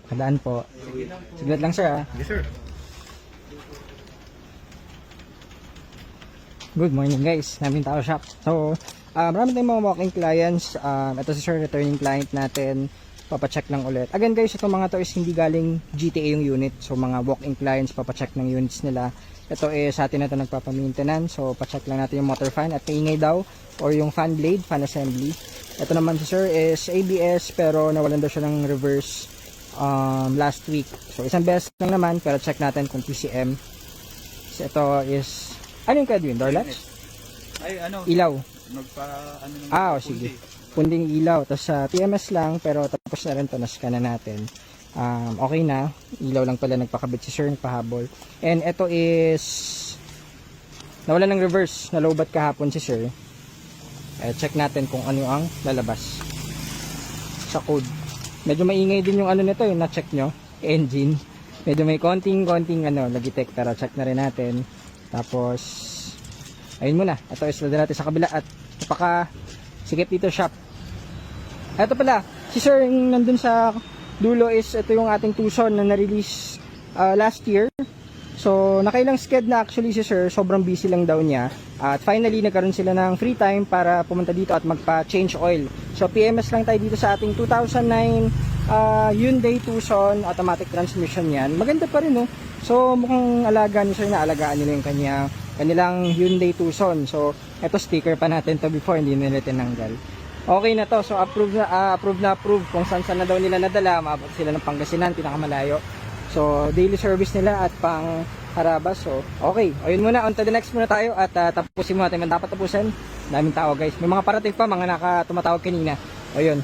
Kadaan po. Siglat lang sir ah. Yes, sir. Good morning guys, Namin Tao Shop. So, marami tayong mga walking clients. Ito si sir, returning client natin. Papacheck lang ulit. Again guys, itong mga to is hindi galing GTA yung unit. So, mga walking clients, papacheck ng units nila. Ito is sa atin na ito nagpapamaintenance. So, pacheck lang natin yung motor fan at maingay daw or yung fan blade, fan assembly. Ito naman si sir is ABS pero nawalan daw siya ng reverse last week. So, isang beses lang naman pero check natin kung PCM. So, ito is ano yung Edwin? Door latch? Ay, ano? Ilaw. Ano sige. Punding ilaw. Tapos sa TMS lang, pero tapos na rin ito. Na-scan na natin. Okay na. Ilaw lang pala nagpakabit si sir, nagpahabol. And ito is nawala ng reverse. Nalobat kahapon si sir. Check natin kung ano ang lalabas sa code. Medyo maingay din yung ano nito, yung na-check nyo. Engine. Medyo may konting lagitech. Pero check na rin natin. Tapos, ayun muna. Ito is lalagyan natin sa kabila at napaka sikip dito shop. Ito pala, si sir yung nandun sa dulo is ito yung ating Tucson na na-release last year. So, nakailang sked na actually si sir. Sobrang busy lang daw niya. At finally, nagkaroon sila ng free time para pumunta dito at magpa-change oil. So, PMS lang tayo dito sa ating 2009 Hyundai Tucson. Automatic transmission yan. Maganda pa rin, no? So, mukhang alaga ni sir na alagaan nila yung kanilang Hyundai Tucson. So, eto sticker pa natin to before, hindi nila tinanggal. Okay na to. So, approve na kung saan na daw nila nadala. Maabot sila ng Pangasinan, pinakamalayo. So, daily service nila at pang Harabas. So, okay. Ayun muna. On to the next muna tayo at tapusin mo natin. Dapat tapusin. Daming tao guys. May mga parating pa, mga tumatawag kanina. Ayun.